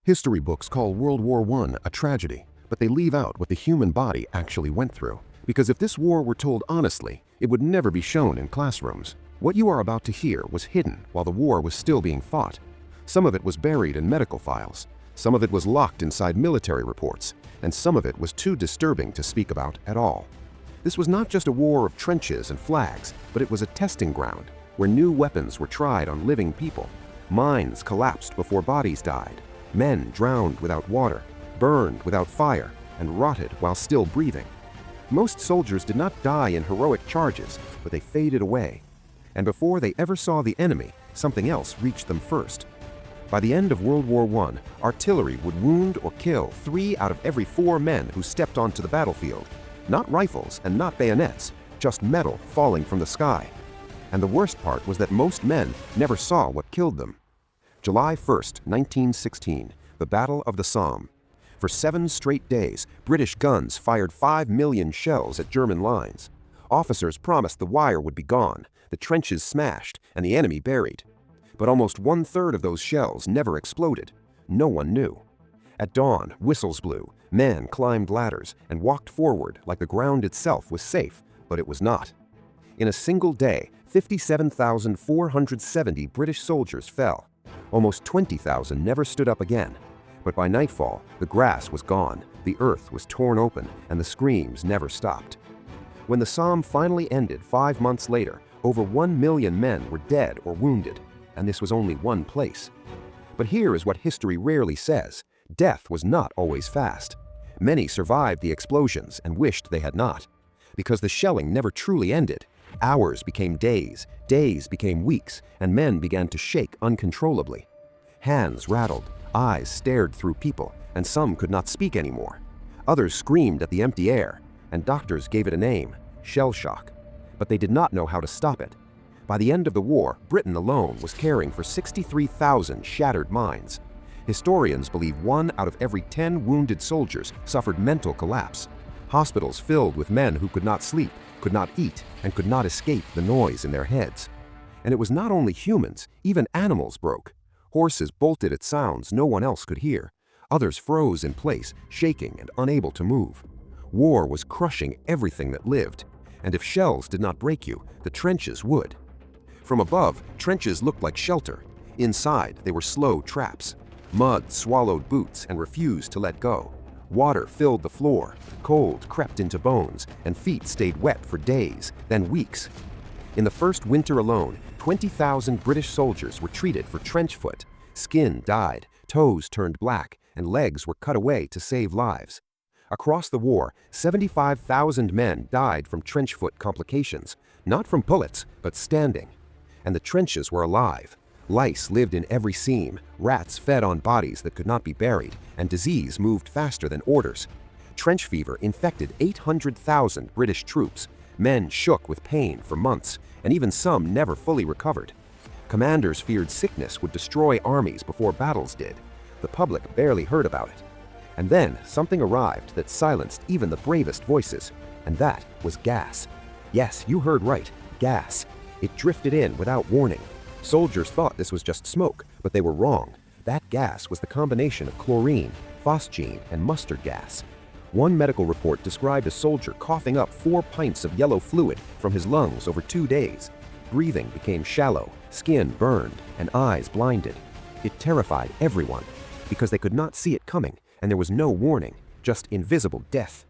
History books call World War I a tragedy, but they leave out what the human body actually went through. Because if this war were told honestly, it would never be shown in classrooms. What you are about to hear was hidden while the war was still being fought. Some of it was buried in medical files, some of it was locked inside military reports, and some of it was too disturbing to speak about at all. This was not just a war of trenches and flags, but it was a testing ground where new weapons were tried on living people. Mines collapsed before bodies died. Men drowned without water, burned without fire, and rotted while still breathing. Most soldiers did not die in heroic charges, but they faded away. And before they ever saw the enemy, something else reached them first. By the end of World War I, artillery would wound or kill 3 out of every 4 men who stepped onto the battlefield. Not rifles and not bayonets, just metal falling from the sky. And the worst part was that most men never saw what killed them. July 1st, 1916, the Battle of the Somme. For 7 straight days, British guns fired 5 million shells at German lines. Officers promised the wire would be gone, the trenches smashed, and the enemy buried. But almost 1/3 of those shells never exploded. No one knew. At dawn, whistles blew, men climbed ladders, and walked forward like the ground itself was safe, but it was not. In a single day, 57,470 British soldiers fell. Almost 20,000 never stood up again. But by nightfall, the grass was gone, the earth was torn open, and the screams never stopped. When the Somme finally ended 5 months later, over 1 million men were dead or wounded, and this was only one place. But here is what history rarely says. Death was not always fast. Many survived the explosions and wished they had not. Because the shelling never truly ended. Hours became days, days became weeks, and men began to shake uncontrollably. Hands rattled, eyes stared through people, and some could not speak anymore. Others screamed at the empty air, and doctors gave it a name, shell shock. But they did not know how to stop it. By the end of the war, Britain alone was caring for 63,000 shattered minds. Historians believe 1 out of every 10 wounded soldiers suffered mental collapse. Hospitals filled with men who could not sleep, could not eat, and could not escape the noise in their heads. And it was not only humans, even animals broke. Horses bolted at sounds no one else could hear. Others froze in place, shaking and unable to move. War was crushing everything that lived. And if shells did not break you, the trenches would. From above, trenches looked like shelter. Inside, they were slow traps. Mud swallowed boots and refused to let go. Water filled the floor, cold crept into bones, and feet stayed wet for days, then weeks. In the first winter alone, 20,000 British soldiers were treated for trench foot. Skin died, toes turned black, and legs were cut away to save lives. Across the war, 75,000 men died from trench foot complications, not from bullets, but standing. And the trenches were alive. Lice lived in every seam, rats fed on bodies that could not be buried, and disease moved faster than orders. Trench fever infected 800,000 British troops. Men shook with pain for months, and even some never fully recovered. Commanders feared sickness would destroy armies before battles did. The public barely heard about it. And then something arrived that silenced even the bravest voices, and that was gas. Yes, you heard right, gas. It drifted in without warning. Soldiers thought this was just smoke, but they were wrong. That gas was the combination of chlorine, phosgene, and mustard gas. One medical report described a soldier coughing up 4 pints of yellow fluid from his lungs over 2 days. Breathing became shallow, skin burned, and eyes blinded. It terrified everyone, because they could not see it coming, and there was no warning, just invisible death.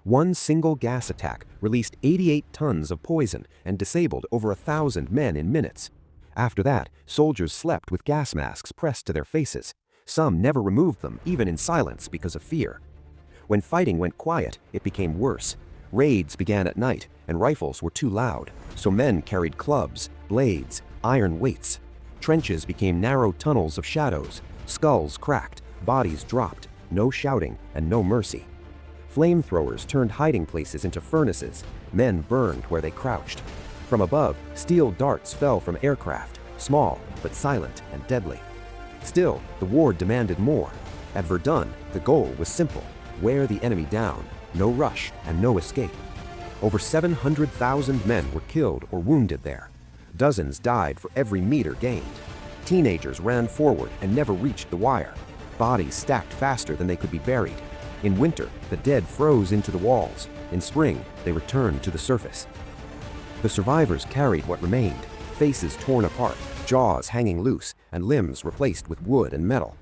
One single gas attack released 88 tons of poison and disabled over 1,000 men in minutes. After that, soldiers slept with gas masks pressed to their faces. Some never removed them, even in silence, because of fear. When fighting went quiet, it became worse. Raids began at night, and rifles were too loud, so men carried clubs, blades, iron weights. Trenches became narrow tunnels of shadows. Skulls cracked, bodies dropped, no shouting and no mercy. Flamethrowers turned hiding places into furnaces. Men burned where they crouched. From above, steel darts fell from aircraft, small but silent and deadly. Still, the war demanded more. At Verdun, the goal was simple: wear the enemy down, no rush and no escape. Over 700,000 men were killed or wounded there. Dozens died for every meter gained. Teenagers ran forward and never reached the wire. Bodies stacked faster than they could be buried. In winter, the dead froze into the walls. In spring, they returned to the surface. The survivors carried what remained, faces torn apart, jaws hanging loose, and limbs replaced with wood and metal.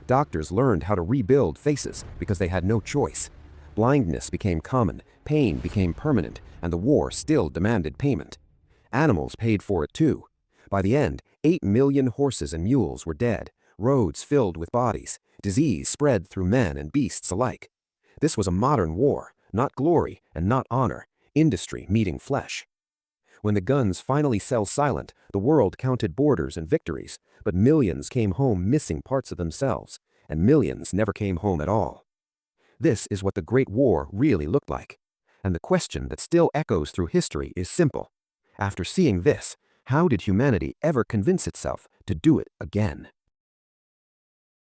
Doctors learned how to rebuild faces because they had no choice. Blindness became common, pain became permanent, and the war still demanded payment. Animals paid for it too. By the end, 8 million horses and mules were dead, roads filled with bodies, disease spread through men and beasts alike. This was a modern war, not glory and not honor, industry meeting flesh. When the guns finally fell silent, the world counted borders and victories, but millions came home missing parts of themselves, and millions never came home at all. This is what the Great War really looked like. And the question that still echoes through history is simple. After seeing this, how did humanity ever convince itself to do it again?